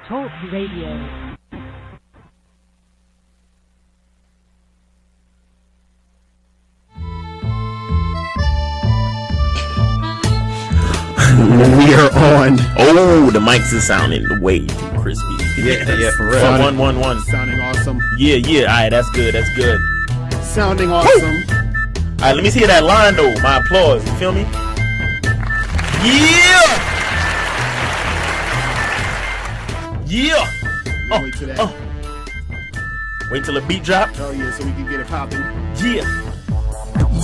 Talk Radio. We are on. Oh, the mics is sounding way too crispy. Yeah, for real. One. Sounding awesome. Yeah. All right, that's good. Sounding awesome. All right, let me see that line though. My applause. You feel me? Yeah. Wait till that. Wait till the beat drop. Oh yeah, so we can get it popping. Yeah.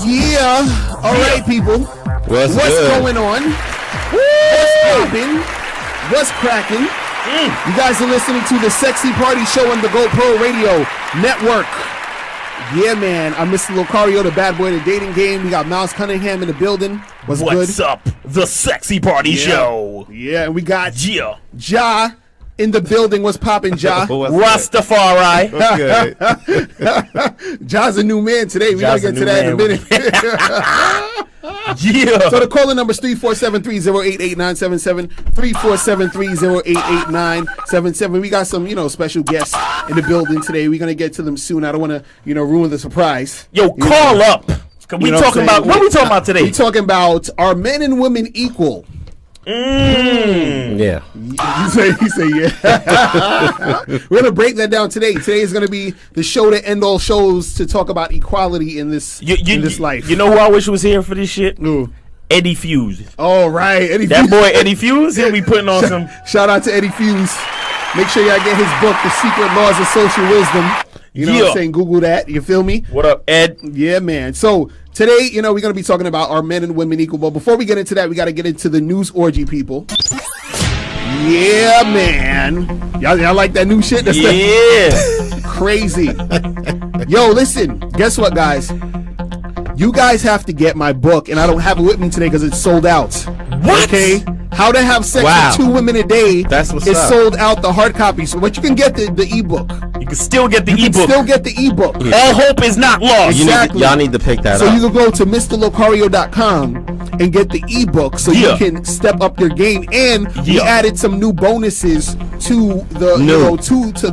Yeah. All right, people. What's going on? What's popping? What's cracking? You guys are listening to the Sexy Party Show on the GoPro Radio Network. Yeah, man. I'm Mr. Locario, the bad boy of the dating game. We got Miles Cunningham in the building. What's good? up? The Sexy Party Show. Yeah, and we got Yeah. Ja in the building. What's popping, Ja? Rastafari. Ja's a new man today. We gotta get to that in a minute. Yeah. So the calling number is 347-308-8977, 347-308-8977. We got some, special guests in the building today. We're gonna get to them soon. I don't want to, ruin the surprise. Yo, call up. We talking about what are we talking about today? We talking about, are men and women equal? Yeah. You say yeah. We're gonna break that down today. Today is gonna be the show to end all shows to talk about equality in this life. You know who I wish was here for this shit? Ooh. Eddie Fuse. All right, Eddie. That Fuse. boy Eddie Fuse, he'll be putting on some. Shout out to Eddie Fuse. Make sure y'all get his book, The Secret Laws of Social Wisdom. You know what I'm saying? Google that. You feel me? What up, Ed? Yeah, man. So today, we're going to be talking about are men and women equal. But before we get into that, we got to get into the news orgy, people. Yeah, man. Y'all like that new shit? That's crazy. Yo, listen. Guess what, guys? You guys have to get my book, and I don't have it with me today because it's sold out. What? Okay? How to Have Sex with 2 Women a Day. That's what's is up. sold out, the hard copy. So, but you can get the ebook. You can still get the You ebook. can still get the ebook. All hope is not lost. Exactly. Y'all need to pick that So up. you can go to MrLocario.com and get the ebook so you can step up your game. And we added some new bonuses to the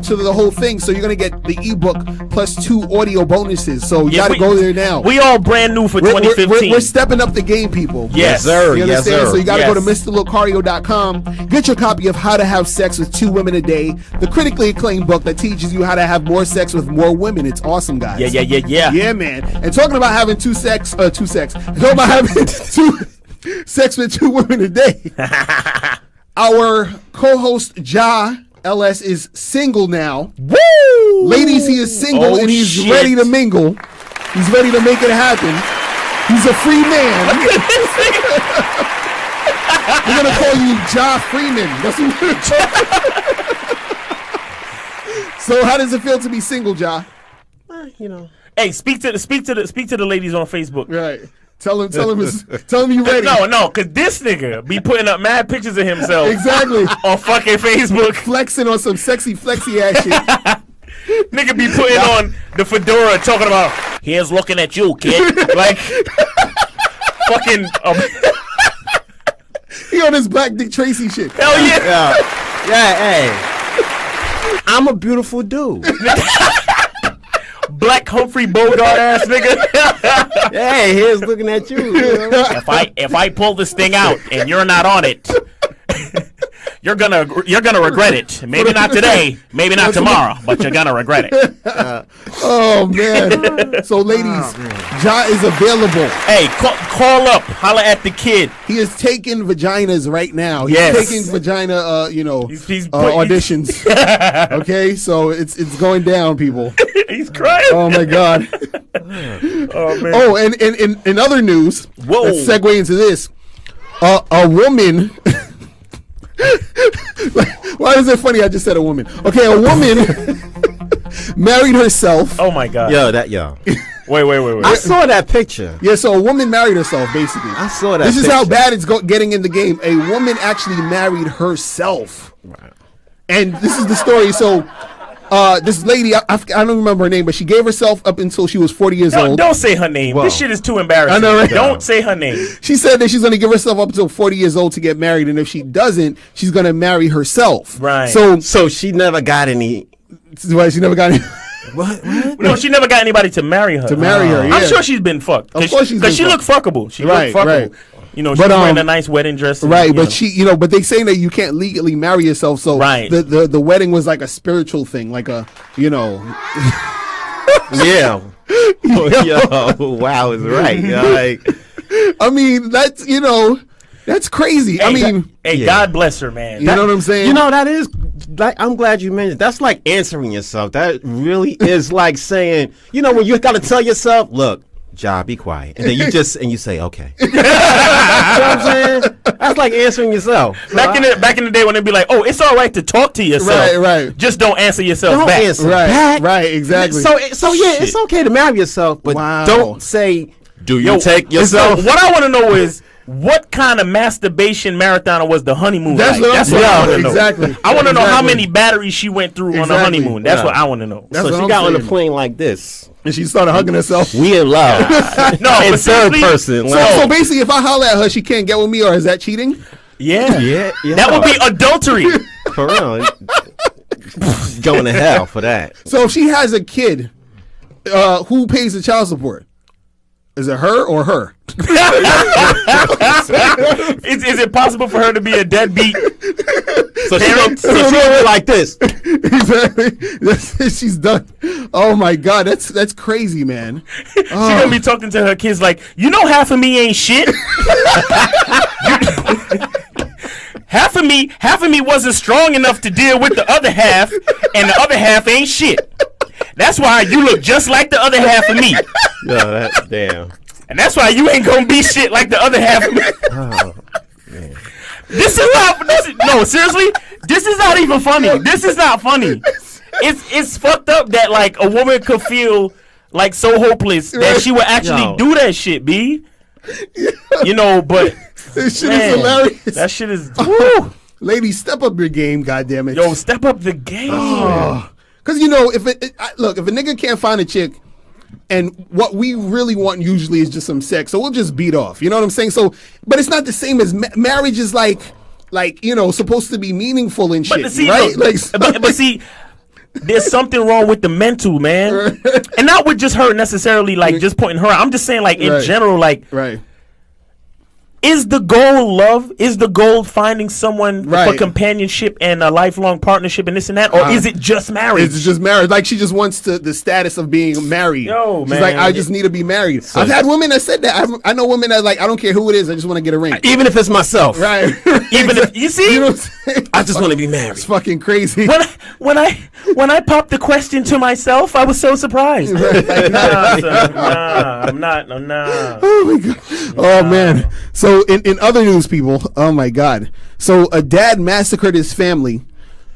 to the whole thing. So you're gonna get the ebook plus 2 audio bonuses. So you gotta go there now. We all brand new for 2015. We're stepping up the game, people. Yes, sir. You understand? Yes, sir. So you gotta go to MrLocario.com, get your copy of How to Have Sex with 2 Women a Day, the critically acclaimed book that teaches you how to have more sex with more women. It's awesome, guys. Yeah. Yeah, man. And talking about having talking about having sex with 2 women a day. Our co-host Ja LS is single now. Woo! Ladies, he is single and he's ready to mingle. He's ready to make it happen. He's a free man. We're gonna call you Ja Freeman. That's what we're So how does it feel to be single, Ja? Hey, speak to the ladies on Facebook. Right. Tell him you ready. No, cause this nigga be putting up mad pictures of himself. Exactly. On fucking Facebook. Flexing on some sexy flexy ass shit. Nigga be putting on the fedora talking about, here's looking at you, kid. Like, fucking. He on his Black Dick Tracy shit. Hell yeah. Yeah, hey. I'm a beautiful dude. Black Humphrey Bogart ass nigga. Hey, here's looking at you. If I pull this thing out and you're not on it, you're gonna regret it. Maybe not today, maybe not tomorrow, but you're gonna regret it. Oh man. So ladies, Ja is available. Hey, call up, holla at the kid. He is taking vaginas right now. He's taking vagina auditions. Okay, so it's going down, people. He's crying. Oh my god. Oh man. Oh, and in other news, let's segue into this. A woman. Why is it funny? I just said a woman. Okay, a woman married herself. Oh my god. Yo. Wait. I saw that picture. Yeah, so a woman married herself, basically. I saw that. This is how bad it's getting in the game. A woman actually married herself. Right. And this is the story. So this lady, I don't remember her name, but she gave herself up until she was 40 years old. Don't say her name. Whoa. This shit is too embarrassing. I know, right? Don't say her name. She said that she's going to give herself up until 40 years old to get married, and if she doesn't, she's going to marry herself. Right. So she never got any. Why she never got any. What? No, she never got anybody to marry her. To marry her, yeah. I'm sure she's been fucked. Of course she's been because she looked fuckable. She Right, looked fuckable. right. You know, she's But, wearing a nice wedding dress. And, Right, you but know. she, but they saying that you can't legally marry yourself, so Right. the wedding was like a spiritual thing, like a, Yeah. Yo, wow, is right. Like, I mean, that's crazy. I mean, hey, God bless her, man. you know what I'm saying? that is like, I'm glad you mentioned. That's like answering yourself. That really is like saying, when you got to tell yourself, look, Ja, be quiet, and then you say, okay. You know what I'm saying? That's like answering yourself. So back in the day when they'd be like, oh, it's all right to talk to yourself. Right. Just don't answer yourself Don't back. answer Right, back. right, exactly. So yeah, it's okay to marry yourself, but Wow. don't say, do you Yo, take so yourself? what I want to know is, what kind of masturbation marathon was the honeymoon That's like? what I'm That's what saying. I want to know. Exactly. I want to know how Exactly. many batteries she went through on the Exactly. honeymoon. That's Yeah. what I want to know. That's So what she I'm got on the saying. plane like this. And she started hugging herself. We in love. No, in but third seriously- person. So basically, if I holler at her, she can't get with me, or is that cheating? Yeah. yeah. That would be adultery. For real. Going to hell for that. So if she has a kid, who pays the child support? Is it her or her? Is it possible for her to be a deadbeat? So she gonna be like this. Exactly. She's done. Oh my God, that's crazy, man. She gonna be talking to her kids like, half of me ain't shit. Half of me wasn't strong enough to deal with the other half, and the other half ain't shit. That's why you look just like the other half of me, Yo, damn. and that's why you ain't gonna be shit like the other half of me. Oh, man. No, seriously, this is not even funny. This is not funny. It's fucked up that like a woman could feel like so hopeless that she would actually Yo. do that shit, B. But This shit man, is hilarious. that shit is. Woo. Lady, step up your game, goddammit. Yo, step up the game. Because if if a nigga can't find a chick, and what we really want usually is just some sex, so we'll just beat off. You know what I'm saying? So, but it's not the same as marriage. Is like supposed to be meaningful and shit, But see, right? look, but see, there's something wrong with the mental, man, and not with just her necessarily, like just pointing her out. I'm just saying, like in Right. general, like. Right. Is the goal love? Is the goal finding someone for Right. companionship and a lifelong partnership and this and that? Or is it just marriage? It's just marriage. Like she just wants the status of being married. Yo, She's man. like, I just need to be married. I've had women that said that. I know women that like, I don't care who it is. I just want to get a ring. Even if it's myself. Right. Even if you see, You know what I'm saying? I just want to be married. It's fucking crazy. when I popped the question to myself, I was so surprised. Like, nah, son, nah, I'm not. Nah. Oh my God. Oh man. So in other news, people. Oh my God. So a dad massacred his family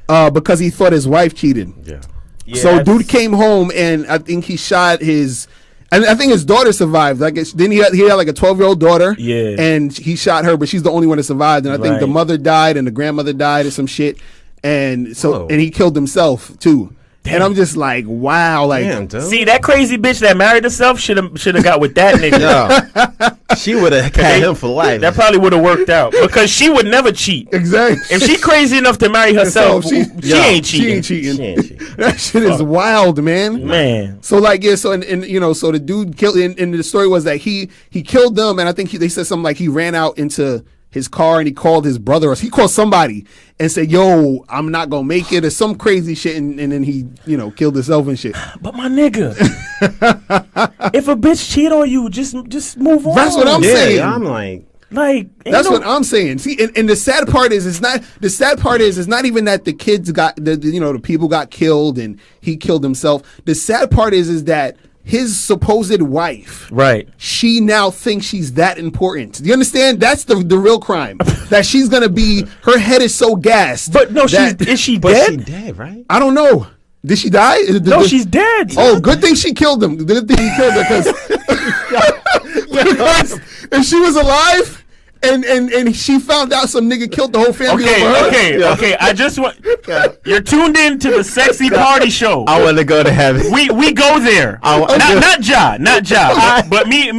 because he thought his wife cheated. Yeah. Yeah, So that's- dude came home and I think he shot his. And I think his daughter survived. Like then he had like a 12-year-old daughter. Yeah. And he shot her, but she's the only one that survived. And I think the Right. mother died and the grandmother died or some shit. And so Whoa. and he killed himself too. And I'm just like, wow, like Damn, dude. See, that crazy bitch that married herself should have got with that nigga. Yo, she would have had him for life. That probably would have worked out because she would never cheat. exactly. If she crazy enough to marry herself, she ain't She ain't cheating. cheating. She ain't cheating. That shit is wild, man. Man. So like so and so the dude killed and the story was that he killed them, and I think they said something like he ran out into his car and he called his brother or he called somebody and said, "Yo, I'm not gonna make it," or some crazy shit, and then he killed himself and shit. But my nigga, if a bitch cheat on you, just move on. That's what I'm Yeah, saying. I'm like, like. That's what I'm saying. See, and the sad part is it's not even that the kids got the people got killed and he killed himself. The sad part is that his supposed wife, Right. she now thinks she's that important. Do you understand? That's the real crime. That she's gonna be, her head is so gassed. But no, that- is she but dead? she dead, right? I don't know. Did she die? No, she's dead. Oh, good thing she killed him. Good thing he killed her because if she was alive and she found out some nigga killed the whole family over her. Okay. I just want you're tuned in to the Sexy Party Show. I want to go to heaven. We go there. Not Ja, but me,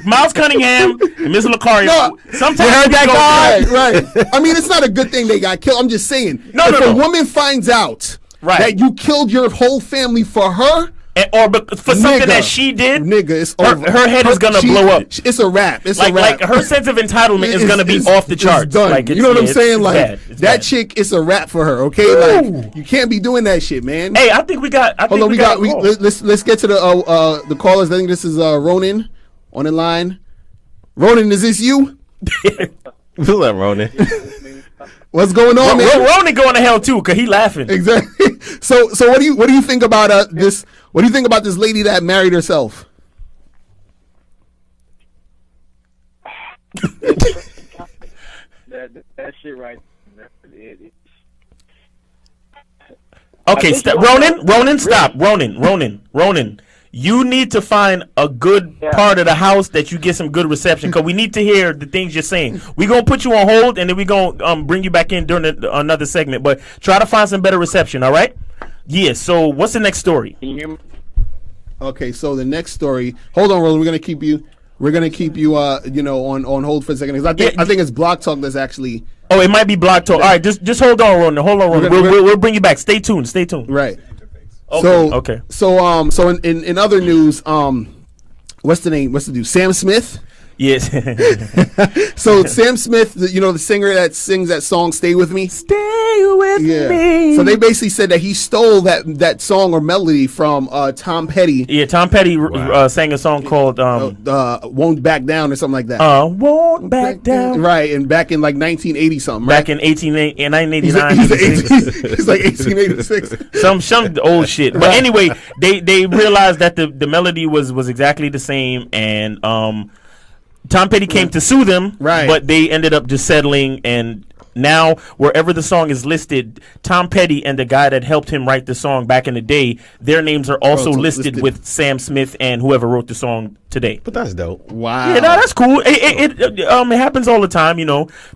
Miles Cunningham, and Miss Lacari. No, sometimes heard that guy? Right. I mean, it's not a good thing they got killed. I'm just saying. No. If a woman finds out that you killed your whole family for her. Or for something that she did, it's over. Her head is gonna blow up. It's a wrap. It's a wrap. Like her sense of entitlement is gonna be off the charts. Done. Like, you know what I'm saying? It's like bad. that chick, it's a wrap for her. Okay, like you can't be doing that shit, man. Hey, I think we got. Hold on, let's get to the callers. I think this is Ronan on the line. Ronan, is this you? We'll let Ronan. What's going on, man? Ronan going to hell too, cause he laughing. Exactly. So what do you think about this? What do you think about this lady that married herself? that shit right. Okay, Ronan, stop. Ronan. You need to find a good part of the house that you get some good reception, because we need to hear the things you're saying. We're going to put you on hold, and then we're going to bring you back in during another segment. But try to find some better reception, all right? Yeah, so what's the next story? Okay, so the next story. Hold on, Roland. We're going to keep you on hold for a second. Because I think it's Block Talk that's actually... Oh, it might be Block Talk. All right, just hold on, Ronan. We'll bring you back. Stay tuned. Right. Okay. So in other news, what's the name? What's the dude? Sam Smith. Yes. So Sam Smith, the singer that sings that song "Stay With Me." Stay with me. So they basically said that he stole that song or melody from Tom Petty. Yeah, Tom Petty sang a song called "Won't Back Down" or something like that. Won't back down. Right, and back in like 1980 something. Back in 1989. He's like 1886. Some old shit. But anyway, they realized that the melody was exactly the same, and Tom Petty came to sue them, but they ended up just settling, and now wherever the song is listed, Tom Petty and the guy that helped him write the song back in the day, their names are also listed with Sam Smith and whoever wrote the song today. But that's dope. Wow. Yeah, no, that's cool. It happens all the time,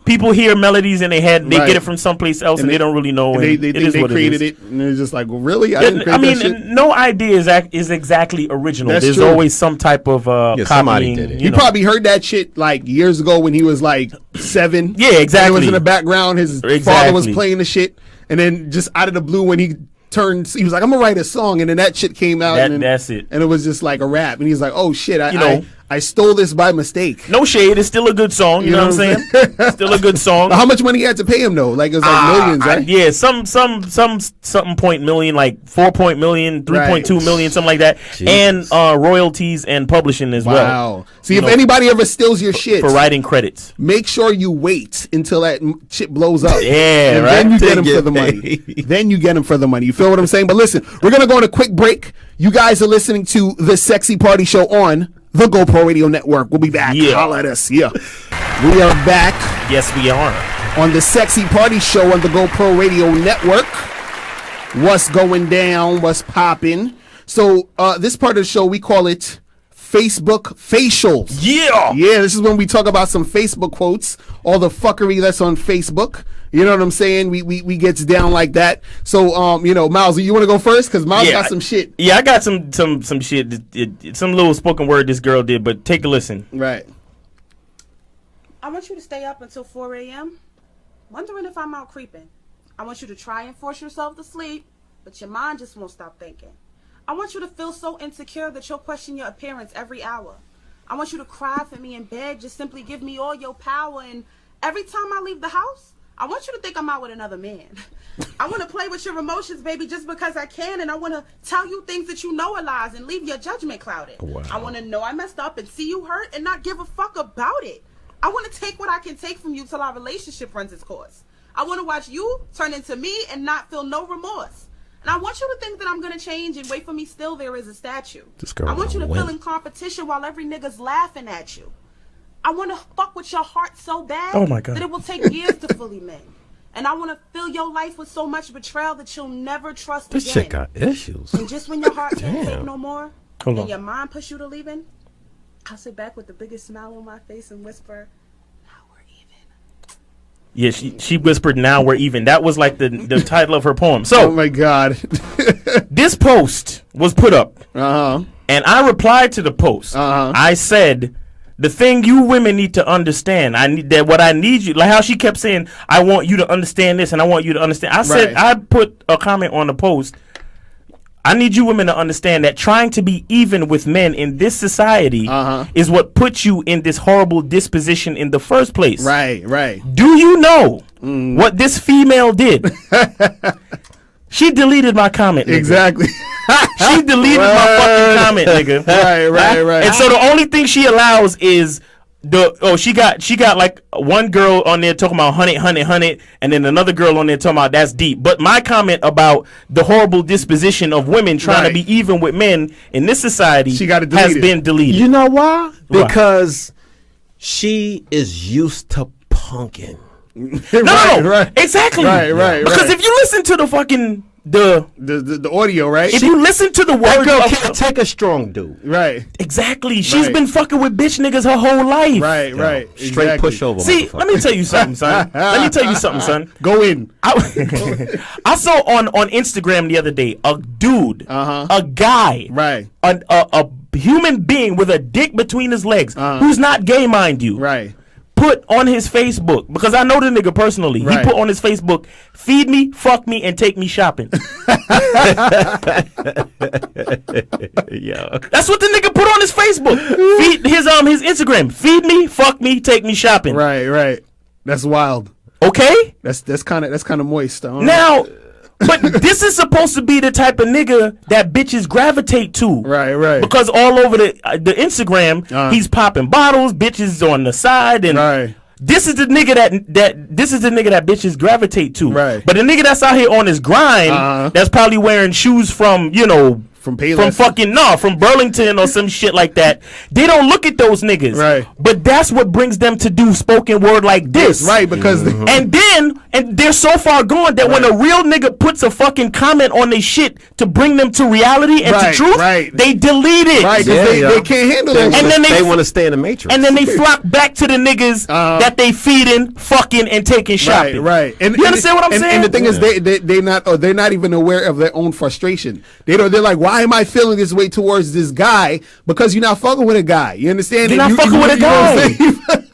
People hear melodies in their head, they get it from someplace else, and they don't really know. They created it, and they're just like, well, really? I didn't create that shit? No idea is exactly original. That's There's true. always some type of somebody copying. did it. He probably heard that shit like years ago when he was like 7. Yeah, exactly. He was in the background. His father was playing the shit, and then just out of the blue when he was like, I'm gonna write a song, and then that shit came out. That's it. And it was just like a rap, and he's like, oh shit, I stole this by mistake. No shade, it's still a good song. You know what I'm saying? Still a good song. How much money he had to pay him though? Like it was like millions, right? Yeah, something point million, like 4 million, 3.2 million, something like that, Jesus. and royalties and publishing as well. Wow. See, if anybody ever steals your shit for writing credits, make sure you wait until that shit blows up. Yeah, and right. Then you get him for the money. Then you get him for the money. You feel what I'm saying? But listen, we're gonna go on a quick break. You guys are listening to the Sexy Party Show on the GoPro Radio Network. We'll be back. Yeah. Holla at us. Yeah. We are back yes, we are on the Sexy Party Show on the GoPro Radio Network. What's going down? What's popping? So this part of the show, we call it Facebook Facials. Yeah. Yeah, this is when we talk about some Facebook quotes, all the fuckery that's on Facebook. You know what I'm saying? We gets down like that. So, Miles, you want to go first? Because Miles got some shit. Yeah, I got some shit. Some little spoken word this girl did, but take a listen. Right. I want you to stay up until 4 a.m. wondering if I'm out creeping. I want you to try and force yourself to sleep, but your mind just won't stop thinking. I want you to feel so insecure that you'll question your appearance every hour. I want you to cry for me in bed, just simply give me all your power, and every time I leave the house, I want you to think I'm out with another man. I want to play with your emotions, baby, just because I can, and I want to tell you things that you know are lies and leave your judgment clouded. Wow. I want to know I messed up and see you hurt and not give a fuck about it. I want to take what I can take from you till our relationship runs its course. I want to watch you turn into me and not feel no remorse. And I want you to think that I'm going to change and wait for me still there is a statue. I want you to feel in competition while every nigga's laughing at you. I want to fuck with your heart so bad that it will take years to fully mend. And I want to fill your life with so much betrayal that you'll never trust this again. This chick got issues. And just when your heart can't take no more, and your mind push you to leaving, I'll sit back with the biggest smile on my face and whisper, now we're even. Yeah, she whispered, "Now we're even." That was like the title of her poem. So, oh my God, this post was put up, and I replied to the post. I said, "The thing you women need to understand, what I need you, like how she kept saying, I want you to understand this, and I want you to understand." I said, I put a comment on the post. I need you women to understand that trying to be even with men in this society is what puts you in this horrible disposition in the first place. Right. Do you know what this female did? She deleted my comment, nigga. Exactly. She deleted my fucking comment, nigga. Right. And so the only thing she allows is she got like one girl on there talking about honey, and then another girl on there talking about that's deep. But my comment about the horrible disposition of women trying to be even with men in this society has been deleted. You know why? Because she is used to punking. No, exactly. Right. Because if you listen to the fucking the audio, right? If you listen to the words, that girl can't take a strong dude. Right. Exactly. She's been fucking with bitch niggas her whole life. Right. Straight pushover. See, let me tell you something, son. Go in. I saw on Instagram the other day a dude, a guy, a human being with a dick between his legs, who's not gay, mind you. Right. Put on his Facebook, because I know the nigga personally. He put on his Facebook, "Feed me, fuck me, and take me shopping." That's what the nigga put on his Facebook. His Instagram. "Feed me, fuck me, take me shopping." Right. That's wild. Okay. That's kind of moist. Now, but this is supposed to be the type of nigga that bitches gravitate to. Right. Because all over the Instagram, he's popping bottles, bitches on the side, and this is the nigga that bitches gravitate to. Right. But the nigga that's out here on his grind, that's probably wearing shoes from from Burlington or some shit like that. They don't look at those niggas. Right. But that's what brings them to do spoken word like this. Right, because and they're so far gone that when a real nigga puts a fucking comment on their shit to bring them to reality and to truth, they delete it. Right, they can't handle that. And then they want to stay in the matrix. And then they flock back to the niggas that they feeding, fucking, and taking shopping. Right. And you understand what I'm saying? And the thing is, they're not even aware of their own frustration. They're like, why am I feeling this way towards this guy? Because you're not fucking with a guy. You understand? You're not fucking with a guy.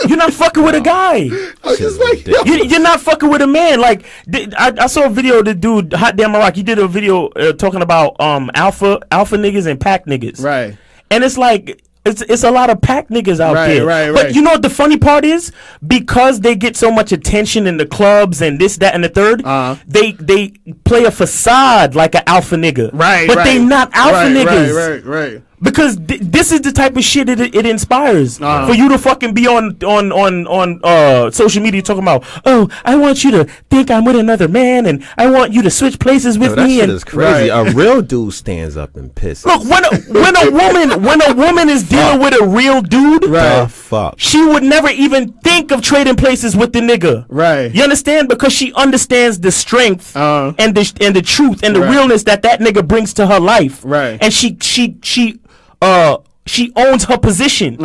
You're not fucking with a guy. You're not fucking with a man. Like I saw a video of the dude Hot Damn Rock. He did a video talking about alpha niggas and pack niggas. Right. And it's like it's a lot of pack niggas out there. Right. But you know what the funny part is? Because they get so much attention in the clubs and this, that, and the third, they play a facade like an alpha nigga. Right. But they not alpha niggas. Right. Because this is the type of shit it inspires for you to fucking be on social media talking about, oh, I want you to think I'm with another man and I want you to switch places with me. That shit is crazy. A real dude stands up and pisses. Look, when a woman is dealing with a real dude, she would never even think of trading places with the nigga. Right. You understand? Because she understands the strength and the truth and the realness that nigga brings to her life. Right. And she owns her position.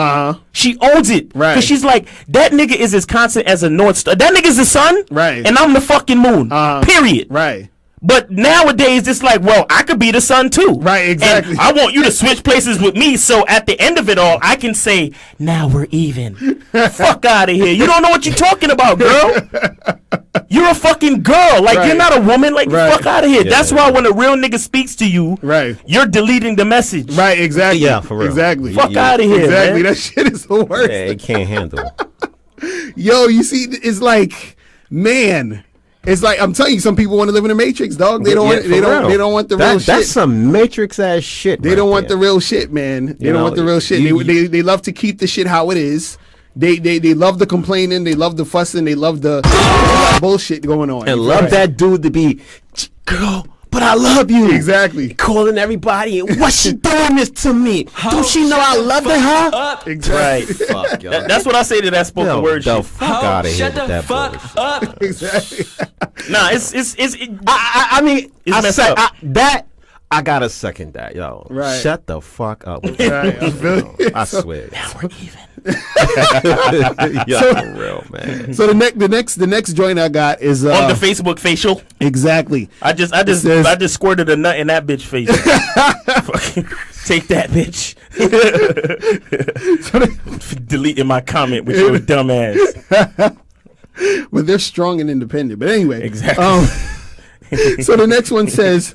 She owns it. Right. Because she's like, that nigga is as constant as a North Star. That nigga's the sun. Right. And I'm the fucking moon. Period. Right. But nowadays, it's like, well, I could be the sun too. Right, exactly. And I want you to switch places with me, so at the end of it all, I can say, now we're even. Fuck out of here. You don't know what you're talking about, girl. You're a fucking girl. Like, you're not a woman. Like, fuck out of here. Yeah. That's why when a real nigga speaks to you, you're deleting the message. Right, exactly. Yeah, for real. Exactly. Fuck out of here, exactly. man. That shit is the worst. Yeah, it can't handle. Yo, you see, it's like, man... It's like, I'm telling you, some people want to live in a matrix, dog. They don't want the real shit. That's some matrix ass shit. They don't want the real shit, man. They don't want the real shit. They love to keep the shit how it is. They love the complaining, they love the fussing, they love the bullshit going on. And love that dude to be, girl, but I love you. Exactly. Calling everybody, what's she doing this to me? Don't she know I love her? Exactly. Right. Fuck, that's what I say to that spoken word shit. Fuck out of here with that bullshit. Up. Exactly. Nah, it's I mean, it's messed up. I gotta second that, yo. Right. Shut the fuck up. Right, I swear. Now we're even. Yo, for real, man. So the next joint I got is On the Facebook facial. exactly. I just squirted a nut in that bitch face. Fucking take that, bitch. Deleting my comment with your dumb ass. But they're strong and independent. But anyway, Exactly. So the next one says,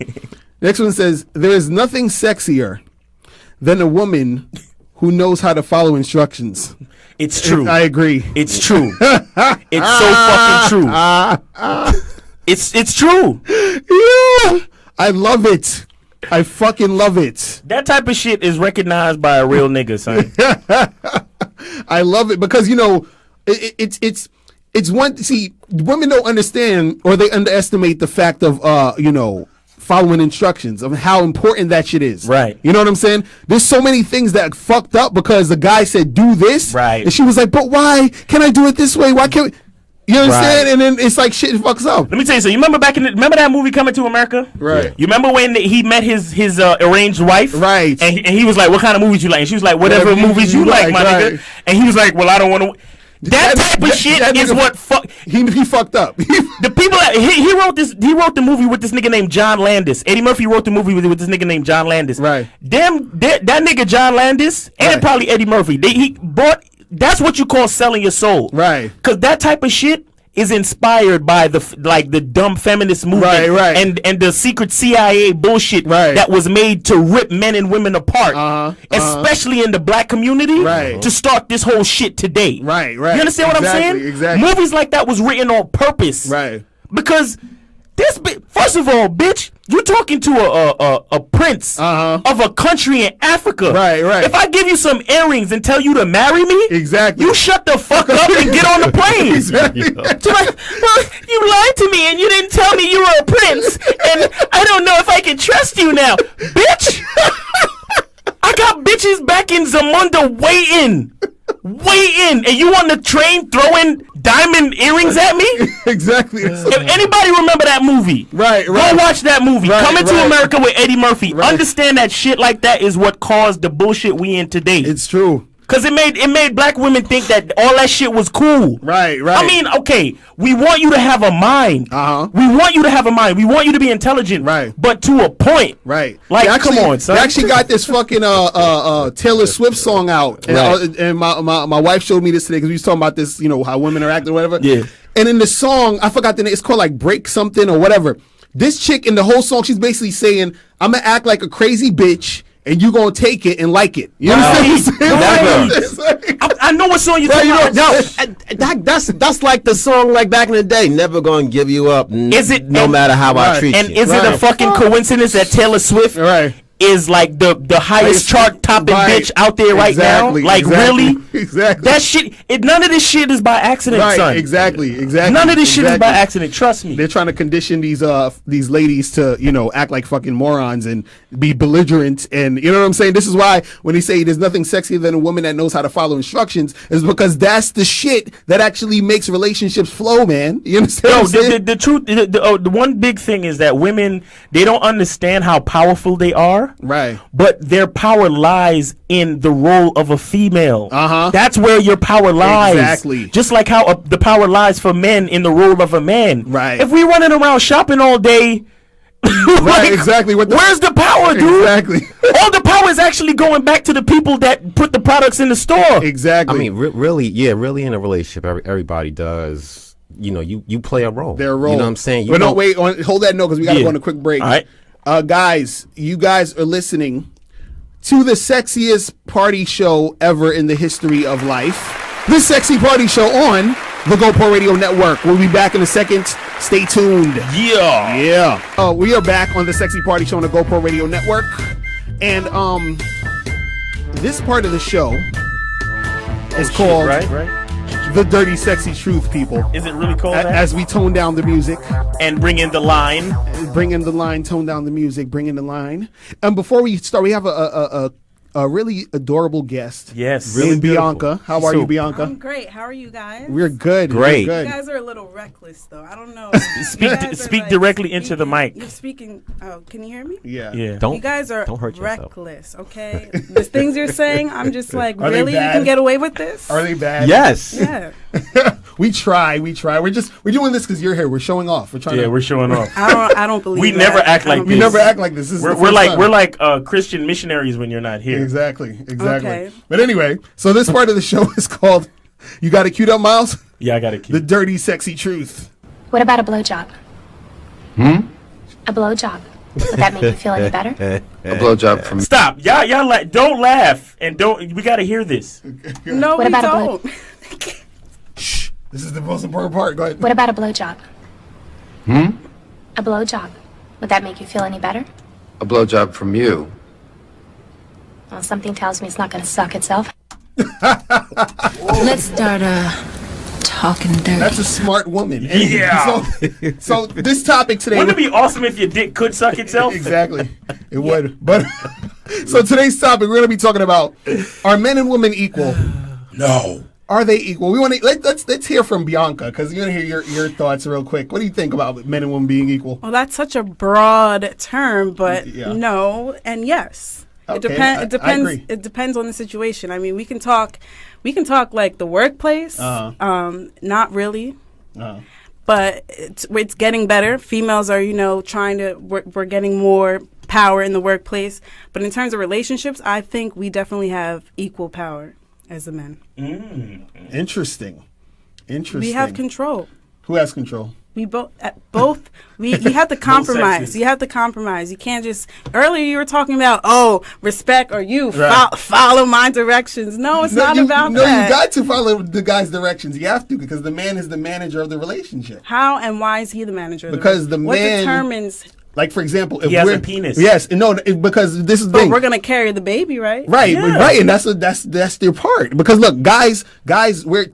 there is nothing sexier than a woman who knows how to follow instructions. It's true. I agree. It's true. It's so fucking true. It's true. Yeah, I love it. I fucking love it. That type of shit is recognized by a real nigga, son. I love it because it's one. See, women don't understand or they underestimate the fact of following instructions, of how important that shit is. Right. You know what I'm saying? There's so many things that fucked up because the guy said do this. Right. And she was like, but why can I do it this way? Why can't we? You understand? Right. And then it's like shit fucks up. Let me tell you something. You remember remember that movie Coming to America? Right. You remember when he met his arranged wife? Right. And he was like, what kind of movies you like? And she was like, whatever movies you like, my right. nigga. And he was like, well, I don't want to. That type of shit is what fuck. He fucked up. The people that he wrote this. He wrote the movie with this nigga named John Landis. Eddie Murphy wrote the movie with this nigga named John Landis. Right. That nigga John Landis and Right. probably Eddie Murphy. He bought. That's what you call selling your soul. Right. Because that type of shit is inspired by the dumb feminist movement, Right. and the secret CIA bullshit Right. that was made to rip men and women apart, especially in the black community, Right. to start this whole shit today. Right. You understand what I'm saying? Exactly. Movies like that was written on purpose, Right. Because first of all, bitch, you're talking to a prince of a country in Africa. Right. If I give you some earrings and tell you to marry me, Exactly. you shut the fuck up and get on the plane. Exactly. So well, you lied to me and you didn't tell me you were a prince, and I don't know if I can trust you now, bitch. I got bitches back in Zamunda waiting, and you on the train throwing diamond earrings at me? Exactly. If anybody remember that movie, Right. go watch that movie. Right, Coming to right. America with Eddie Murphy. Right. Understand that shit like that is what caused the bullshit we in today. It's true. Cause it made black women think that all that shit was cool. Right. I mean, okay, we want you to have a mind. We want you to have a mind. We want you to be intelligent. Right. But to a point. Right. Like, come on, son. They actually got this fucking Taylor Swift song out, and, and my wife showed me this today because we was talking about this, how women are acting or whatever. Yeah. And in the song, I forgot the name. It's called like Break Something or whatever. This chick in the whole song, she's basically saying, "I'm gonna act like a crazy bitch." And you gonna take it and like it. You understand what I'm saying? I know what song you're talking about. No, that's like the song like back in the day. Never gonna give you up. Is it no matter how I treat and you? is it a fucking coincidence that Taylor Swift is like the highest chart topping bitch out there right now? Like really? Exactly. That shit. None of this shit is by accident, son. Exactly. None of this shit is by accident. Trust me. They're trying to condition these ladies to act like fucking morons and be belligerent, and you know what I'm saying. This is why when they say there's nothing sexier than a woman that knows how to follow instructions, is because that's the shit that actually makes relationships flow, man. You understand? The truth. The one big thing is that women, they don't understand how powerful they are. Right. But their power lies in the role of a female. That's where your power lies. Exactly. Just like how the power lies for men in the role of a man. Right. If we running around shopping all day, right, exactly. Where's the power, dude? Exactly. All the power is actually going back to the people that put the products in the store. Exactly. I mean, really in a relationship, everybody does. You play a role. Their role. You know what I'm saying? But no, wait. Hold that note because we got to go on a quick break. All right. Guys, you guys are listening to the sexiest party show ever in the history of life. The Sexy Party Show on the GoPro Radio Network. We'll be back in a second. Stay tuned. Yeah. We are back on the Sexy Party Show on the GoPro Radio Network. And this part of the show is called The Dirty Sexy Truth, people. Is it really called that? As we tone down the music. And bring in the line. Bring in the line, tone down the music, bring in the line. And before we start, we have a a really adorable guest. Yes. Really Really beautiful. Bianca. How are you, Bianca? I'm great. How are you guys? We're good. Great. We're You good. guys are a little reckless, though. I don't know. Speak directly into the mic. You're speaking. Oh, can you hear me? Yeah. Yeah. Don't You guys are don't hurt yourself. reckless, okay? The things you're saying, I'm just like, Are they really? You bad? can get away with this? Are they bad? Yes. Yeah. We try. We're doing this because you're here. We're showing off. We're trying Yeah, to. we're showing off. I don't believe We that. never act I like don't We this. believe never act like this. This is the We're first like time. we're like Christian missionaries when you're not here. Exactly. Okay. But anyway, so this part of the show is called. You got it queued up, Miles? Yeah, I got to The keep. dirty, sexy truth. What about a blowjob? A blowjob. Would that make you feel any better? A blowjob from Stop, y'all like don't laugh and don't. We got to hear this. No, What we about a don't. Shh. This is the most important part. Go ahead. What about a blowjob? A blowjob. Would that make you feel any better? a blowjob from you. Well, something tells me it's not going to suck itself. Let's start talking dirty. That's a smart woman. And Yeah. So this topic today. Wouldn't it be awesome if your dick could suck itself? Exactly. It would. But so today's topic, we're going to be talking about: are men and women equal? No. Are they equal? We want to let's hear from Bianca because you're going to hear your thoughts real quick. What do you think about men and women being equal? Well, that's such a broad term, but Yeah. no and yes. It Okay, depends. I It depends. agree. It depends on the situation. I mean, we can talk like the workplace. Not really, but it's getting better. Females are, trying to. We're getting more power in the workplace. But in terms of relationships, I think we definitely have equal power as the men. Interesting. We have control. Who has control? We both. You have to compromise. You have to compromise. You can't just. Earlier, you were talking about respect or you Right. follow my directions. No, it's not about that. You got to follow the guy's directions. You have to because the man is the manager of the relationship. How and why is he the manager? Because the what man- determines? Like for example, if He has we're a penis. Yes, because this is the But thing. we're gonna carry the baby, right? Right, Yeah. right, and that's their part. Because look, guys, we're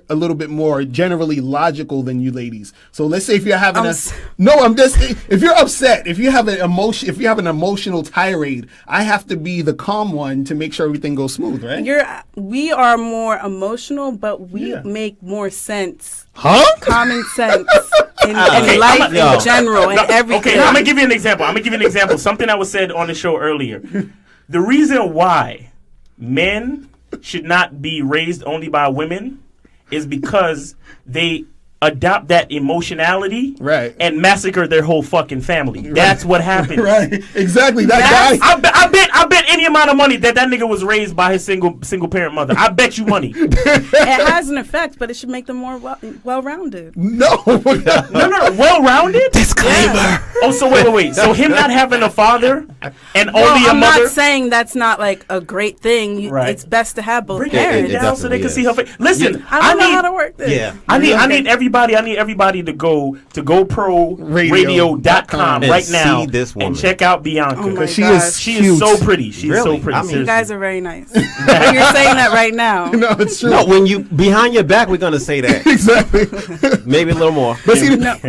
a little bit more generally logical than you ladies. So let's say if you're having if you're upset, if you have an emotional tirade, I have to be the calm one to make sure everything goes smooth, right? We are more emotional, but we make more sense. Huh? Common sense in Okay, life I'm in general and everything. Okay, I'm gonna give you an example. Something that was said on the show earlier. The reason why men should not be raised only by women is because they adopt that emotionality and massacre their whole fucking family. That's what happens. Right, exactly. That guy. I bet any amount of money that nigga was raised by his single parent mother. I bet you money. It has an effect, but it should make them more well-rounded. No. No. Well-rounded? Disclaimer. Yeah. Oh, so wait. So him not having a father and No, only a I'm mother. not saying that's not like a great thing. Right. It's best to have both Bring parents. it down so they can definitely see her face. Listen, I don't know how to work this. Yeah. I need everybody to go to GoProRadio.com And right now see this woman. and check out Bianca. Oh my Because she gosh. is she cute. is so pretty. She is Really? so pretty. I mean, You seriously. guys are very nice. You're saying that right now. No, it's true. No, when you behind your back, we're gonna say that. Exactly. Maybe a little more. But see, the Right.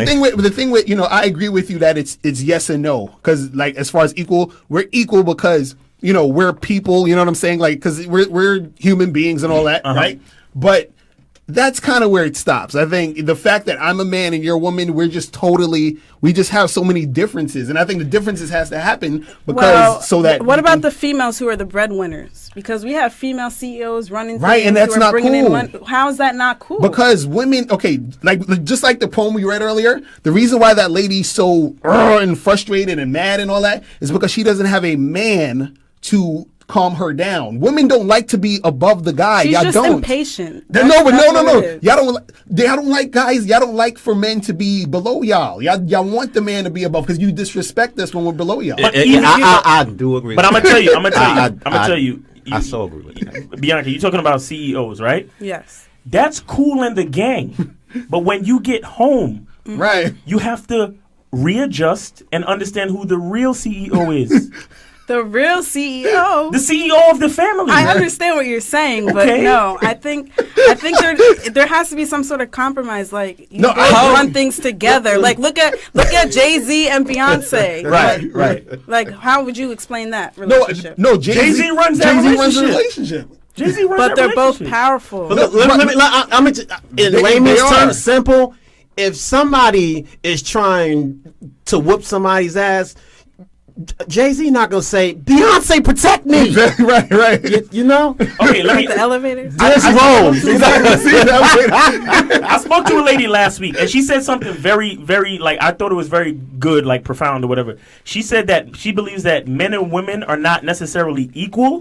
thing with I agree with you that it's yes and no because like as far as equal, we're equal because we're people. You know what I'm saying? Like because we're human beings and all that, right? But that's kind of where it stops. I think the fact that I'm a man and you're a woman, we just have so many differences, and I think the differences has to happen because what about the females who are the breadwinners? Because we have female CEOs running Right, and things that's who are not bringing in cool. money. How is that not cool? Because women, just like the poem we read earlier, the reason why that lady's so and frustrated and mad and all that is because she doesn't have a man to calm her down. Women don't like to be above the guy. she's Y'all just don't. impatient. No. That's what it is. Y'all don't like guys. Y'all don't like for men to be below y'all. Y'all want the man to be above because you disrespect us when we're below y'all. But even if you I do agree. But I'm gonna tell you. I so agree with you. Bianca, you're talking about CEOs, right? Yes. That's cool in the gang, but when you get home, Right. you have to readjust and understand who the real CEO is. The real CEO. The CEO of the family. I understand what you're saying, but Okay. no, I think there has to be some sort of compromise. Like you No, both I- run things together. Like look at Jay-Z and Beyonce. Right, right. Like how would you explain that No, relationship? no. Jay-Z runs that Jay-Z runs the relationship. relationship. Jay-Z runs But that they're both relationship. powerful. But I'm in They layman's are. terms, simple. If somebody is trying to whoop somebody's ass, Jay-Z not gonna say, Beyonce, protect me. right. You know? Okay, let me. The elevators. This Rose. I spoke to a lady last week, and she said something very, very like I thought it was very good, like profound or whatever. She said that she believes that men and women are not necessarily equal,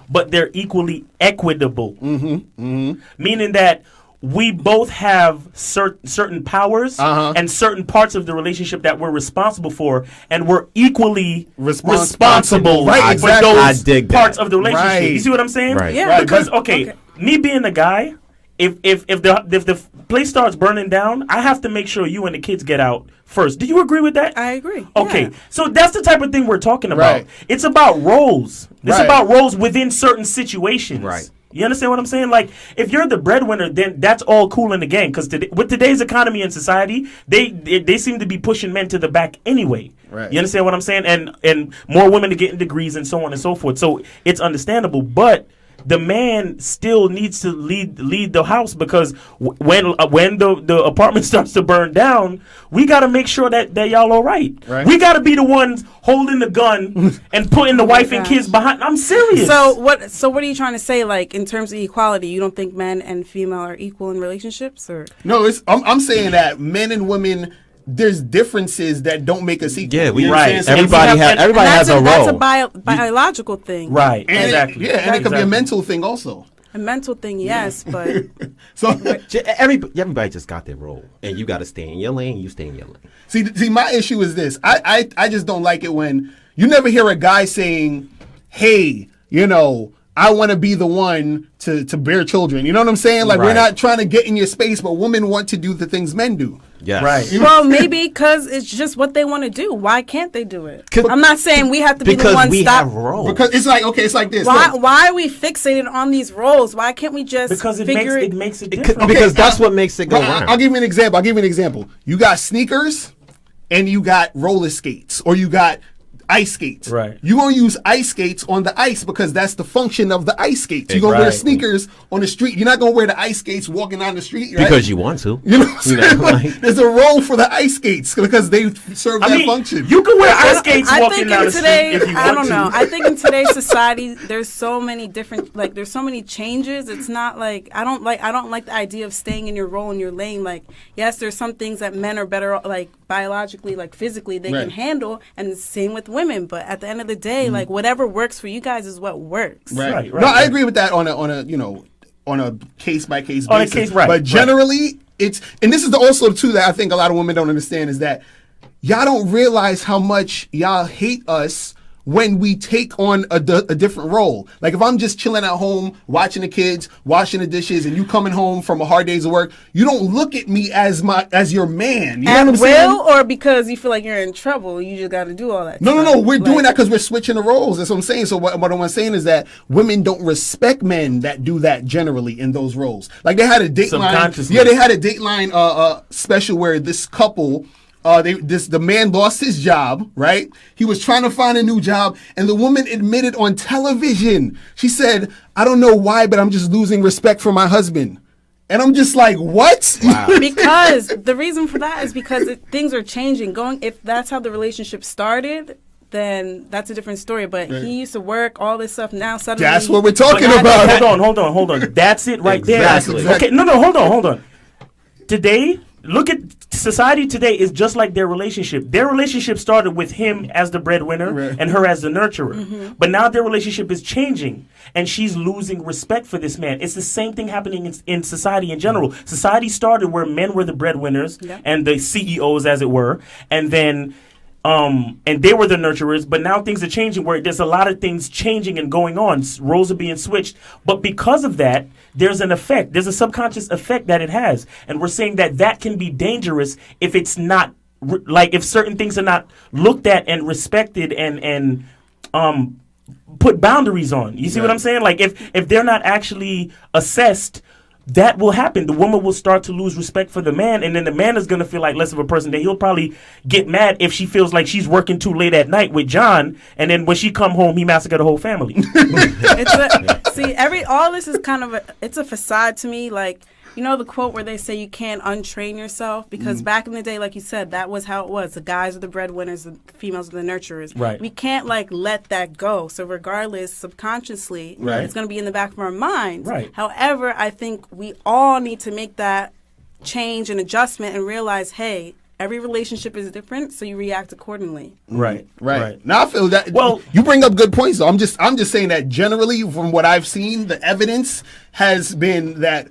but they're equally equitable. Meaning that we both have certain powers and certain parts of the relationship that we're responsible for, and we're equally responsible Right, for exactly. I those dig that. parts of the relationship. Right. You see what I'm saying? Right. Yeah. Right, Because but- okay, me being the guy, if the place starts burning down, I have to make sure you and the kids get out first. Do you agree with that? I agree. Okay, Yeah. so that's the type of thing we're talking about. Right. It's about roles. It's Right. about roles within certain situations. Right. You understand what I'm saying? Like, if you're the breadwinner, then that's all cool in the game. Because with today's economy and society, they seem to be pushing men to the back anyway. Right. You understand what I'm saying? And more women are getting degrees and so on and so forth. So it's understandable, but the man still needs to lead the house, because when the apartment starts to burn down, we got to make sure that y'all all right. We got to be the ones holding the gun and putting the wife and gosh. kids behind. I'm serious. So what are you trying to say? Like in terms of equality, you don't think men and female are equal in relationships, or No, I'm saying that men and women, there's differences that don't make us equal. Yeah, we You right. understand? So Everybody has a role. That's a biological thing, right, and exactly. and it could be a Exactly. mental thing also. A mental thing, yes, but So Everybody just got their role, and you got to stay in your lane. You stay in your lane. see, my issue is this. I just don't like it when you never hear a guy saying, "Hey, I want to be the one to bear children." You know what I'm saying? Like, we're Right. not trying to get in your space, but women want to do the things men do. Yes. Right. well, maybe because it's just what they want to do. Why can't they do it? 'Cause- I'm not saying we have to be the Because one we stop. have roles. Because it's like, okay, it's like this. Why Look, are we fixated on these roles? Why can't we just Because it figure makes it Because different. because that's what makes it go I'll round. give you an example. You got sneakers and you got roller skates, or you got ice skates. Right. You're going to use ice skates on the ice because that's the function of the ice skates. You're going to wear Right. sneakers on the street. You're not going to wear the ice skates walking down the street. Right? Because you want to. You know what I'm saying? like- There's a role for the ice skates because they serve that function. You can wear ice skates I walking think down in the today, street if you I want don't to. know. I think in today's society, there's so many different, like, there's so many changes. It's not like I don't like the idea of staying in your role in your lane. Like, yes, there's some things that men are better, like biologically, like physically, they Right. can handle, and the same with women. But at the end of the day, like, whatever works for you guys is what works. Right, No, I right. agree with that on a case by case On a basis. case, right, But right. generally, it's, and this is also too that I think a lot of women don't understand, is that y'all don't realize how much y'all hate us when we take on a different role. Like, if I'm just chilling at home, watching the kids, washing the dishes, and you coming home from a hard day's of work, you don't look at me as your man. You know what I'm At saying? will, or because you feel like you're in trouble, you just got to do all that. No. stuff. We're doing Like, that because we're switching the roles. That's what I'm saying. So what I'm saying is that women don't respect men that do that generally in those roles. Like, they had a Dateline. Subconsciously. Yeah, they had a Dateline special where this couple. The man lost his job, right? He was trying to find a new job, and the woman admitted on television. She said, "I don't know why, but I'm just losing respect for my husband." And I'm just like, what? because the reason for that is because things are changing. If that's how the relationship started, then that's a different story. But he used to work all this stuff. Now suddenly, That's what we're talking But about. Hold on. That's it right Exactly. there. Okay, no, hold on. Today, look at society today is just like their relationship. Their relationship started with him as the breadwinner and her as the nurturer. But now their relationship is changing, and she's losing respect for this man. It's the same thing happening in society in general. Society started where men were the breadwinners and the CEOs, as it were, and then and they were the nurturers, but now things are changing where there's a lot of things changing and going on. Roles are being switched. But because of that, there's an effect. There's a subconscious effect that it has. And we're saying that can be dangerous if it's not, like, if certain things are not looked at and respected and put boundaries on. You see what I'm saying? Like if they're not actually assessed, that will happen. The woman will start to lose respect for the man, and then the man is going to feel like less of a person. Then he'll probably get mad if she feels like she's working too late at night with John, and then when she come home, he massacre the whole family. All this is kind of it's a facade to me. Like, you know the quote where they say you can't untrain yourself? Because back in the day, like you said, that was how it was. The guys are the breadwinners, the females are the nurturers. Right. We can't, let that go. So regardless, subconsciously, it's going to be in the back of our minds. Right. However, I think we all need to make that change and adjustment and realize, hey, every relationship is different, so you react accordingly. Right. Now I feel that. Well, you bring up good points, though. I'm just saying that generally, from what I've seen, the evidence has been that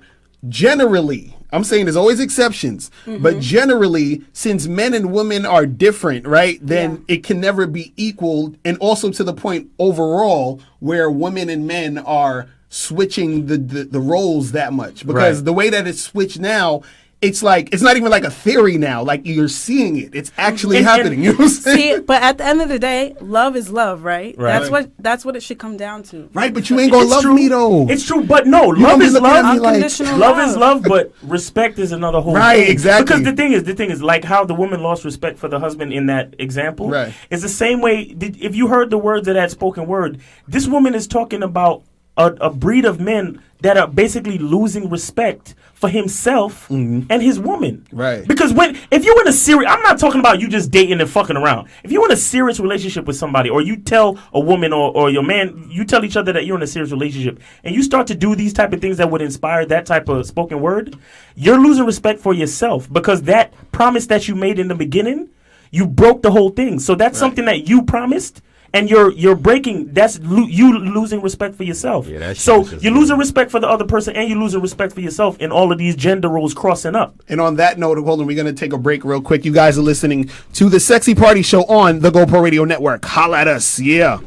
generally, I'm saying there's always exceptions, but generally, since men and women are different, right, then it can never be equal, and also to the point overall where women and men are switching the roles that much, because the way that it's switched now, it's like it's not even like a theory now. Like you're seeing it; it's actually happening. You know what I'm saying? See, but at the end of the day, love is love, right? That's what it should come down to. Right, but you ain't gonna love me though. It's true, but no, love is love. Unconditional love is love, but respect is another whole right, thing. Exactly. Because the thing is, like how the woman lost respect for the husband in that example. Right. It's the same way. If you heard the words of that spoken word, this woman is talking about a breed of men that are basically losing respect for himself and his woman. Right. Because if you're in a serious, I'm not talking about you just dating and fucking around. If you're in a serious relationship with somebody, or you tell a woman or your man, you tell each other that you're in a serious relationship, and you start to do these type of things that would inspire that type of spoken word, you're losing respect for yourself, because that promise that you made in the beginning, you broke the whole thing. So that's something that you promised, and you're breaking. That's you losing respect for yourself. So you're losing respect for the other person, and you're losing respect for yourself in all of these gender roles crossing up. And on that note, hold on, we're going to take a break real quick. You guys are listening to the Sexy Party Show on the GoPro Radio Network. Holla at us. Yeah,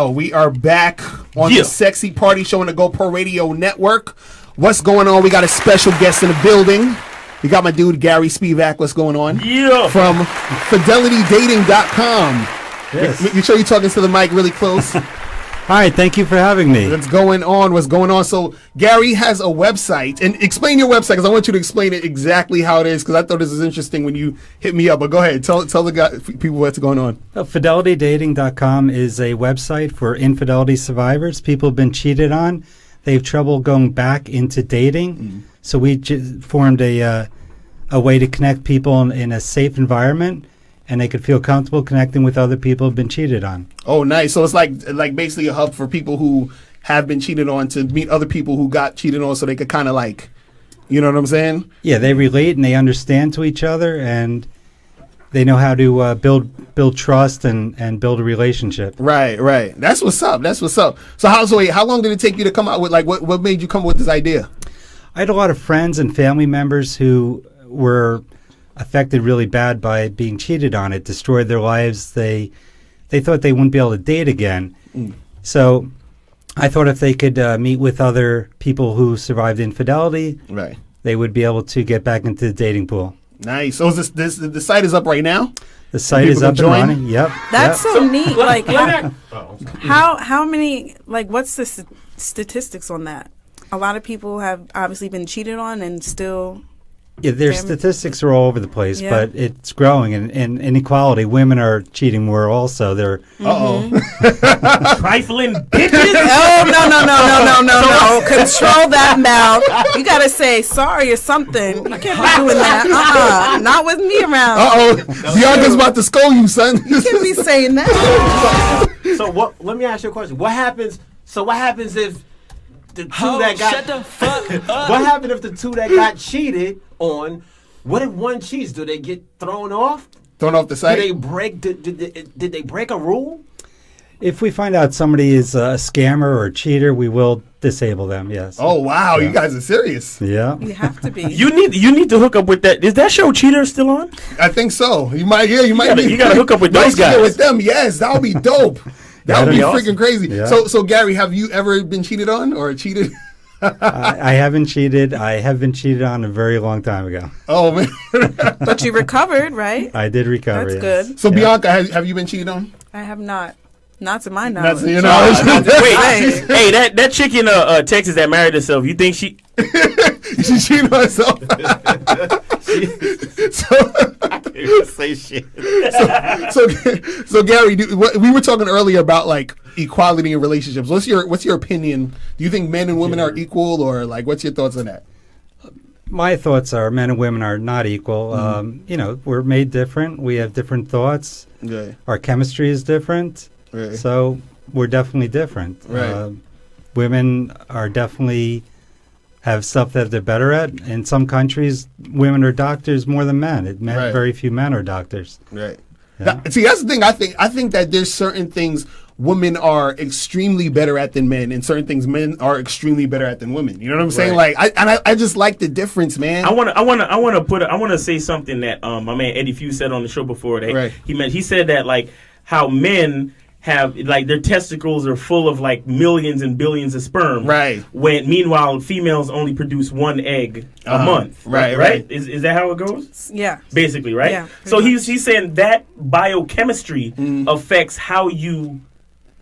we are back on the Sexy Party Show on the GoPro Radio Network. What's going on? We got a special guest in the building. We got my dude, Gary Spivak. What's going on? Yeah. From FidelityDating.com. Yes. Make sure you're talking to the mic really close. Hi, thank you for having me. What's going on? So Gary has a website. And explain your website, because I want you to explain it exactly how it is, because I thought this was interesting when you hit me up. But go ahead. Tell the people what's going on. FidelityDating.com is a website for infidelity survivors. People have been cheated on. They have trouble going back into dating. So we formed a way to connect people in a safe environment, and they could feel comfortable connecting with other people who've been cheated on. Oh, nice. So it's like basically a hub for people who have been cheated on to meet other people who got cheated on, so they could kind of you know what I'm saying? Yeah, they relate and they understand to each other, and they know how to build trust and build a relationship. Right. That's what's up. So how long did it take you to come out with, what made you come up with this idea? I had a lot of friends and family members who were affected really bad by being cheated on. It destroyed their lives. They thought they wouldn't be able to date again. So I thought if they could meet with other people who survived infidelity, they would be able to get back into the dating pool. Nice. So is the site is up right now? The site is up and running. Yep. That's so neat. How many, what's the statistics on that? A lot of people have obviously been cheated on and still... Yeah, their statistics are all over the place, but it's growing. And inequality, women are cheating more also. They're... Trifling bitches? Oh, no. Control that mouth. You got to say sorry or something. You can't be doing that. Not with me around. Bianca's about to scold you, son. You can't be saying that. So let me ask you a question. What happens if the two that got shut the fuck up. What happened if the two that got cheated on? What if one cheats? Do they get thrown off? Thrown off the site? Did they break a rule? If we find out somebody is a scammer or a cheater, we will disable them. Yes. Oh wow, you guys are serious. Yeah. You have to be. You need to hook up with that. Is that show Cheater still on? I think so. You might. You gotta hook up with those guys. With them, yes, that would be dope. That would be freaking crazy. Yeah. So Gary, have you ever been cheated on or cheated? I haven't cheated. I have been cheated on a very long time ago. Oh man. But you recovered, right? I did recover. That's yes. good. So Bianca, have you been cheated on? I have not. Not to my Not knowledge. to your knowledge. Wait, hey, that chick in Texas that married herself, you think she She cheated on herself. I can't even say shit. So Gary, we were talking earlier about like equality in relationships. What's your opinion? Do you think men and women are equal, or like what's your thoughts on that? My thoughts are men and women are not equal. We're made different. We have different thoughts. Right. Our chemistry is different. Right. So we're definitely different. Right. Women are definitely have stuff that they're better at. In some countries, women are doctors more than men. Right. Very few men are doctors. Right. Yeah. See, that's the thing. I think that there's certain things women are extremely better at than men, and certain things men are extremely better at than women. You know what I'm saying? Right. Like, I just like the difference, man. I want to say something that my man Eddie Few said on the show before that Right. he said that like how men have like their testicles are full of like millions and billions of sperm. Right. When meanwhile females only produce one egg a month. Right. Is that how it goes? Yeah. Basically, right? Yeah, So pretty he's saying that biochemistry affects how you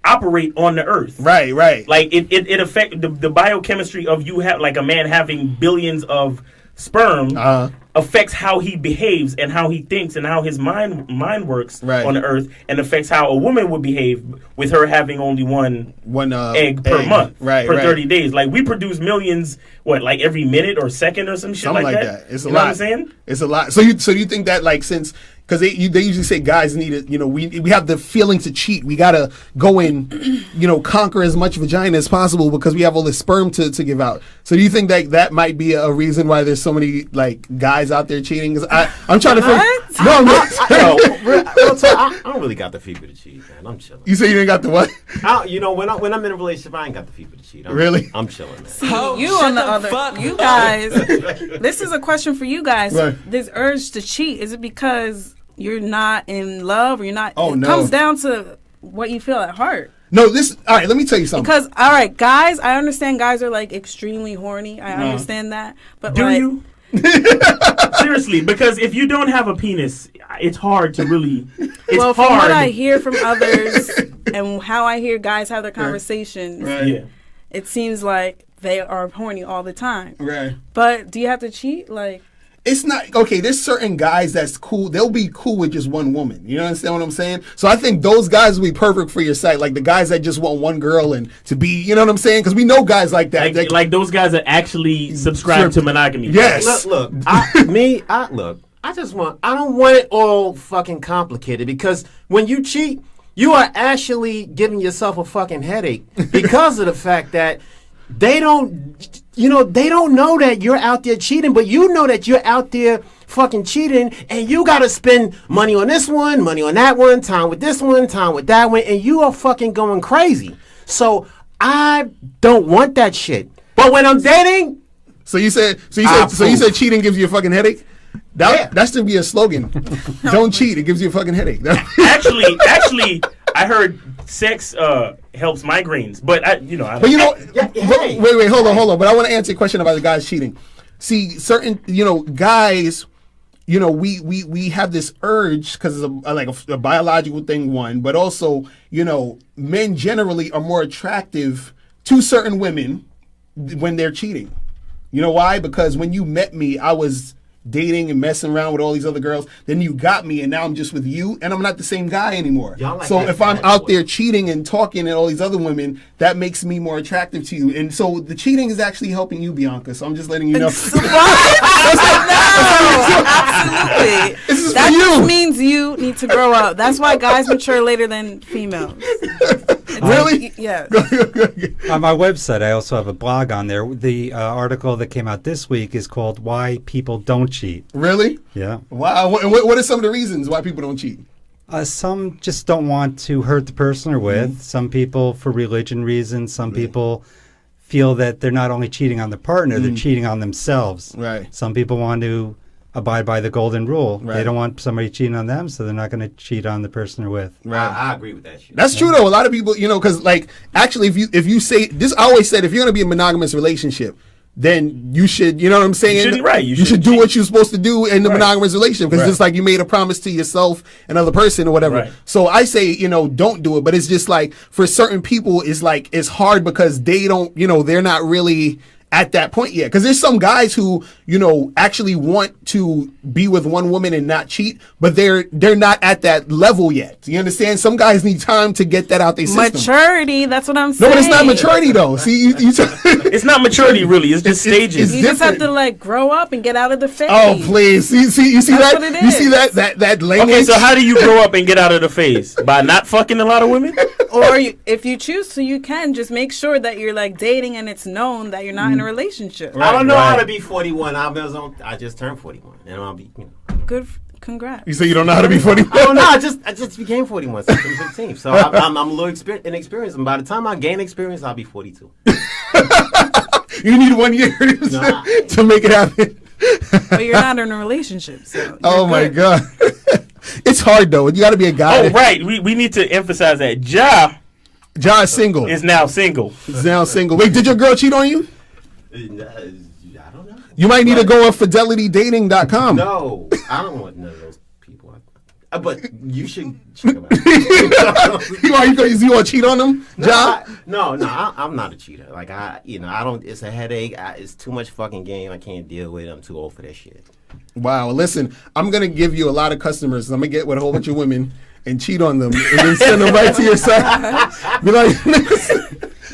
operate on the earth. Right. Like it affect the biochemistry of you have like a man having billions of sperm affects how he behaves and how he thinks and how his mind works on the earth, and affects how a woman would behave with her having only one egg per month, per 30 days. Like we produce millions, like every minute or second or some shit Something like that. It's you a know lot. what I'm saying? It's a lot. So you think that like since because they usually say guys need it, we have the feeling to cheat. We gotta go and conquer as much vagina as possible because we have all this sperm to give out. So do you think that might be a reason why there's so many like guys out there cheating? Because I'm trying to figure. No, real talk, I don't really got the fever to cheat, man. I'm chilling. You say you ain't got the what? When I'm in a relationship, I ain't got the fever to cheat. I'm chilling, man. See, you on the other, you guys. This is a question for you guys. Right. This urge to cheat, is it because you're not in love, or you're not? Oh, it no. comes down to what you feel at heart. No, all right, let me tell you something. Because, all right, guys, I understand guys are like extremely horny. I understand that. But Do like, you? Seriously, because if you don't have a penis, it's hard to really. It's from hard. what I hear from others and how I hear guys have their conversations, Yeah. it seems like they are horny all the time. Right. But do you have to cheat? Like, It's not okay. There's certain guys that's cool. They'll be cool with just one woman. You understand what I'm saying? So I think those guys will be perfect for your site. Like the guys that just want one girl and to be, you know what I'm saying? Because we know guys like that. Like those guys that actually subscribe to monogamy. Yes. Look, I don't want it all fucking complicated, because when you cheat, you are actually giving yourself a fucking headache because of the fact that they don't know that you're out there cheating, but you know that you're out there fucking cheating, and you gotta spend money on this one, money on that one, time with this one, time with that one, and you are fucking going crazy. So I don't want that shit. But when I'm dating, So you said cheating gives you a fucking headache? That should be a slogan. Don't cheat. It gives you a fucking headache. Actually, I heard sex helps migraines, but wait, hold on. But I want to answer a question about the guys cheating. See, certain, guys, we have this urge because it's a biological thing, one, but also, men generally are more attractive to certain women when they're cheating. You know why? Because when you met me, I was dating and messing around with all these other girls. Then you got me, and now I'm just with you, and I'm not the same guy anymore. So if I'm out there cheating and talking to all these other women, that makes me more attractive to you. And so the cheating is actually helping you, Bianca. So I'm just letting you know. absolutely. This is That for you. just means you need to grow up. That's why guys mature later than females. Really? Yes. On my website, I also have a blog on there. The article that came out this week is called "Why People Don't Cheat." Really? Yeah. Wow. What are some of the reasons why people don't cheat? Some just don't want to hurt the person they're with. Some people for religion reasons. Some people feel that they're not only cheating on the partner, they're cheating on themselves. Right. Some people want to abide by the golden rule. Right. They don't want somebody cheating on them, so they're not going to cheat on the person they're with. I agree with that shit. That's true though. A lot of people, because like actually, if you say this, I always said if you're gonna be in a monogamous relationship, then you should, you know what I'm saying? You should do what you're supposed to do in the monogamous relationship because it's like you made a promise to yourself, another person, or whatever. Right. So I say, don't do it. But it's just like for certain people, it's hard because they don't, they're not really at that point yet. Because there's some guys who, actually want to be with one woman and not cheat, but they're not at that level yet. You understand? Some guys need time to get that out their system. Maturity, that's what I'm saying. No, but it's not maturity though. See, it's not maturity really. It's just stages. You just have to like grow up and get out of the phase. Oh please, you see That's that? what it You see is. that language? Okay, so how do you grow up and get out of the phase? By not fucking a lot of women? Or if you choose to, you can just make sure that you're like dating and it's known that you're not in a relationship. I don't know how to be 41. I just turned 41, and I'll be. Good. Congrats. You say you don't know how to be 41? I don't know. I just became 41 since 2015. So I'm a little inexperienced, and by the time I gain experience, I'll be 42. You need 1 year to make it happen. But you're not in a relationship, so. Oh my god, it's hard though. You got to be a guy. Oh right, we need to emphasize that Ja is single. Is now single. Is now single. Wait, did your girl cheat on you? I don't know. You might need to go on fidelitydating.com. No, I don't want none of those people. But you should check about it. You want to cheat on them, Ja? No, I'm not a cheater. Like I don't. It's a headache. It's too much fucking game. I can't deal with it. I'm too old for that shit. Wow. Listen, I'm gonna give you a lot of customers. I'm gonna get with a whole bunch of women and cheat on them, and then send them right to your site. Be like,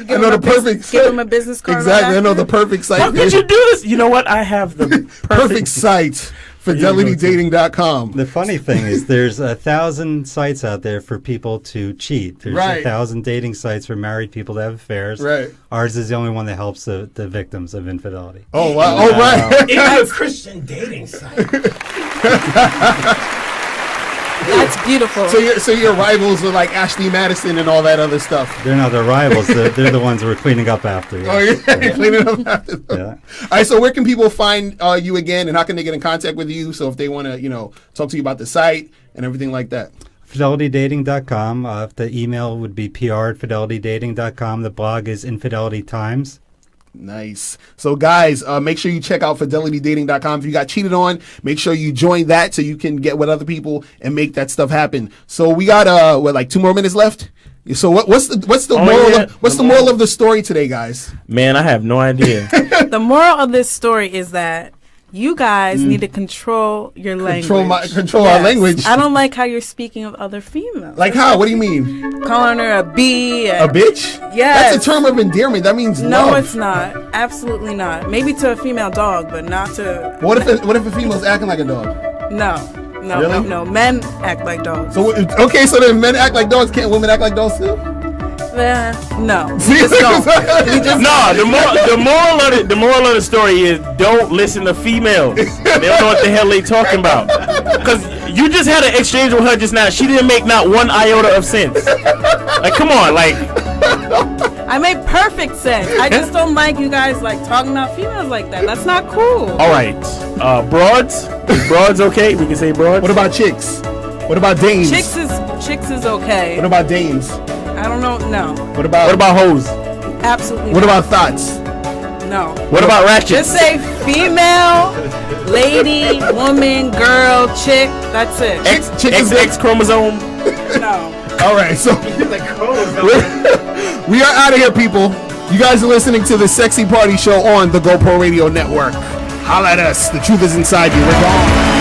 I know the perfect site. Give them a business card. Exactly. I know the perfect site. How could you do this? You know what? I have the perfect site. FidelityDating.com. The funny thing is there's 1,000 sites out there for people to cheat. There's 1,000 dating sites for married people to have affairs. Right. Ours is the only one that helps the victims of infidelity. Oh, wow. Oh, right. It's a Christian dating site. That's beautiful. So your rivals are like Ashley Madison and all that other stuff. They're not the rivals. They're the ones we're cleaning up after. Yeah. Oh, yeah. Cleaning up after them. Yeah. All right, so where can people find you again, and how can they get in contact with you? So if they want to, talk to you about the site and everything like that. FidelityDating.com. The email would be pr@fidelitydating.com. The blog is Infidelity Times. Nice. So guys, make sure you check out fidelitydating.com. If you got cheated on, make sure you join that so you can get with other people and make that stuff happen. So we got 2 more minutes left. So what's the moral of the story today, guys? Man, I have no idea. The moral of this story is that you guys need to control your language. Control our language. I don't like how you're speaking of other females. Like how? What do you mean? Calling her a B. A bitch? Yes. That's a term of endearment. That means no, love. it's not. Absolutely not. Maybe to a female dog, but not to. What if a female's acting like a dog? No. Really? No. Men act like dogs. So so then men act like dogs. Can't women act like dogs too? No. We just don't. No, the moral of the story is don't listen to females. They don't know what the hell they talking about. Because you just had an exchange with her just now. She didn't make not one iota of sense. Like, come on, like. I made perfect sense. I just don't like you guys like talking about females like that. That's not cool. All right, broads. Is broads okay? We can say broads. What about chicks? What about dames? Chicks is okay. What about dames? I don't know. No. What about hoes? Absolutely. What about thoughts? No. What about ratchets? Just say female, lady, woman, girl, chick. That's it. X chromosome. No. All right, so we are out of here, people. You guys are listening to the Sexy Party Show on the GoPro Radio Network. Holla at us. The truth is inside you. We're gone.